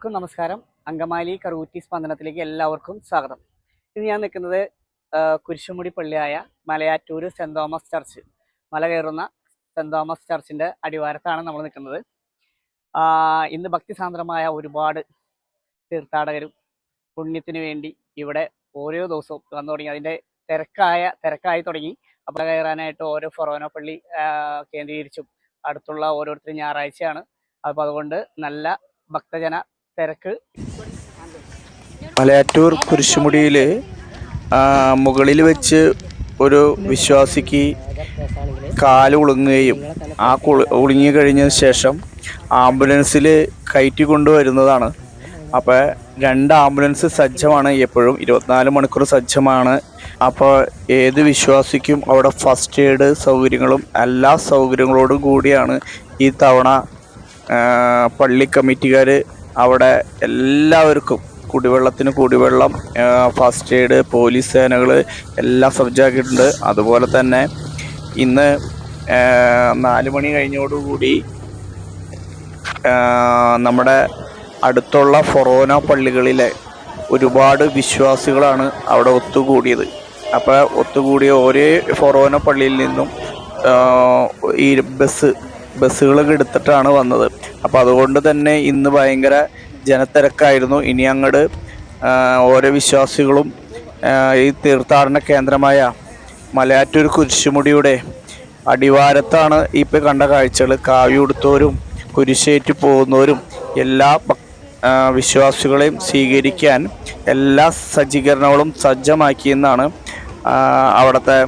നമസ്കാരം. അങ്കമാലി കറൂറ്റി സ്പന്ദനത്തിലേക്ക് എല്ലാവർക്കും സ്വാഗതം. ഇത് ഞാൻ നിൽക്കുന്നത് Kurisumudi പള്ളിയായ Malayattoor cent Thomas church, മല കയറുന്ന സെൻറ് തോമസ് ചർച്ചിൻ്റെ അടിവാരത്താണ് നമ്മൾ നിൽക്കുന്നത്. ഇന്ന് ഭക്തിസാന്ദ്രമായ ഒരുപാട് തീർത്ഥാടകരും പുണ്യത്തിന് വേണ്ടി ഇവിടെ ഓരോ ദിവസവും വന്നു തുടങ്ങി. അതിൻ്റെ തിരക്കായി തുടങ്ങി. അപ്പോൾ കയറാനായിട്ട് ഓരോ ഫൊറോന പള്ളി കേന്ദ്രീകരിച്ചും അടുത്തുള്ള ഓരോരുത്തരും ഞായറാഴ്ചയാണ്. അപ്പോൾ അതുകൊണ്ട് നല്ല ഭക്തജന തിരക്ക്. മലയാറ്റൂർ കുരിശുമുടിയിൽ മുകളിൽ വെച്ച് ഒരു വിശ്വാസിക്ക് കാല് ഉളുങ്ങുകയും ആ ഉളുങ്ങി കഴിഞ്ഞതിന് ശേഷം ആംബുലൻസിൽ കയറ്റി കൊണ്ടുവരുന്നതാണ്. അപ്പോൾ 2 ആംബുലൻസ് സജ്ജമാണ്, എപ്പോഴും 24 മണിക്കൂർ സജ്ജമാണ്. അപ്പോൾ ഏത് വിശ്വാസിക്കും അവിടെ ഫസ്റ്റ് എയ്ഡ് സൗകര്യങ്ങളും എല്ലാ സൗകര്യങ്ങളോടും കൂടിയാണ് ഈ തവണ പള്ളി കമ്മിറ്റിക്കാർ അവിടെ എല്ലാവർക്കും കുടിവെള്ളം, ഫസ്റ്റ് എയ്ഡ്, പോലീസ് സേനകൾ എല്ലാം സജ്ജമാക്കിയിട്ടുണ്ട്. അതുപോലെ തന്നെ ഇന്ന് 4 മണി കഴിഞ്ഞോടുകൂടി നമ്മുടെ അടുത്തുള്ള ഫൊറോന പള്ളികളിലെ ഒരുപാട് വിശ്വാസികളാണ് അവിടെ ഒത്തുകൂടിയത്. അപ്പോൾ ഒത്തുകൂടിയ ഒരേ ഫൊറോന പള്ളിയിൽ നിന്നും ഈ ബസ്സുകളൊക്കെ എടുത്തിട്ടാണ് വന്നത്. അപ്പോൾ അതുകൊണ്ട് തന്നെ ഇന്ന് ഭയങ്കര ജനത്തിരക്കായിരുന്നു. ഇനി അങ്ങോട്ട് ഓരോ വിശ്വാസികളും ഈ തീർത്ഥാടന കേന്ദ്രമായ മലയാറ്റൂർ കുരിശുമുടിയുടെ അടിവാരത്താണ് ഇപ്പോൾ കണ്ട കാഴ്ചകൾ. കാവ്യുടുത്തവരും കുരിശേറ്റി പോകുന്നവരും എല്ലാ വിശ്വാസികളെയും സ്വീകരിക്കാൻ എല്ലാ സജ്ജീകരണങ്ങളും സജ്ജമാക്കിയെന്നാണ് അവിടുത്തെ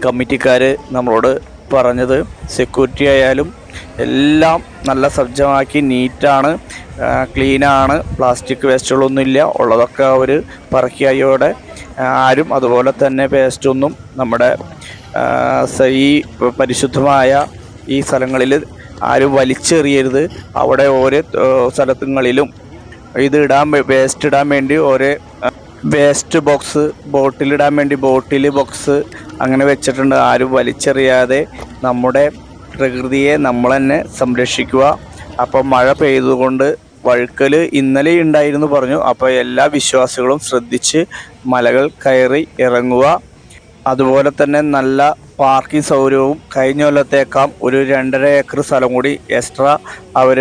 കമ്മിറ്റിക്കാർ നമ്മളോട് പറഞ്ഞത്. സെക്യൂരിറ്റി ആയാലും എല്ലാം നല്ല സജ്ജമാക്കി, നീറ്റാണ്, ക്ലീനാണ്, പ്ലാസ്റ്റിക് വേസ്റ്റുകളൊന്നുമില്ല. ഉള്ളതൊക്കെ അവർ പറക്കിയോടെ ആരും അതുപോലെ തന്നെ വേസ്റ്റൊന്നും നമ്മുടെ ഈ പരിശുദ്ധമായ ഈ സ്ഥലങ്ങളിൽ ആരും വലിച്ചെറിയരുത്. അവിടെ ഓരോ സ്ഥലങ്ങളിലും വേസ്റ്റ് ഇടാൻ വേണ്ടി ഓരോ വേസ്റ്റ് ബോക്സ്, ബോട്ടിലിടാൻ വേണ്ടി ബോക്സ് അങ്ങനെ വെച്ചിട്ടുണ്ട്. ആരും വലിച്ചെറിയാതെ നമ്മുടെ പ്രകൃതിയെ നമ്മൾ തന്നെ സംരക്ഷിക്കുക. അപ്പോൾ മഴ പെയ്തുകൊണ്ട് വഴുക്കൽ ഇന്നലെ ഉണ്ടായിരുന്നു പറഞ്ഞു. അപ്പോൾ എല്ലാ വിശ്വാസികളും ശ്രദ്ധിച്ച് മലകൾ കയറി ഇറങ്ങുക. അതുപോലെ തന്നെ നല്ല പാർക്കിംഗ് സൗകര്യവും കഴിഞ്ഞ കൊല്ലത്തേക്കാം ഒരു 2.5 ഏക്കർ സ്ഥലം കൂടി എക്സ്ട്രാ അവർ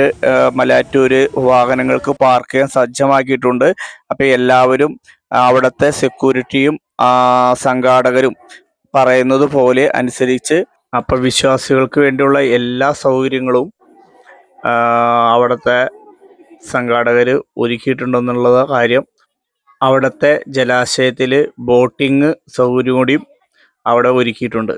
മലയാറ്റൂർ വാഹനങ്ങൾക്ക് പാർക്ക് ചെയ്യാൻ സജ്ജമാക്കിയിട്ടുണ്ട്. അപ്പോൾ എല്ലാവരും അവിടുത്തെ സെക്യൂരിറ്റിയും സംഘാടകരും പറയുന്നത് പോലെ അനുസരിച്ച് അപ്പോൾ വിശ്വാസികൾക്ക് വേണ്ടിയുള്ള എല്ലാ സൗകര്യങ്ങളും അവിടുത്തെ സംഘാടകർ ഒരുക്കിയിട്ടുണ്ടെന്നുള്ള കാര്യം. അവിടുത്തെ ജലാശയത്തിൽ ബോട്ടിങ് സൗകര്യം കൂടിയും അവിടെ ഒരുക്കിയിട്ടുണ്ട്.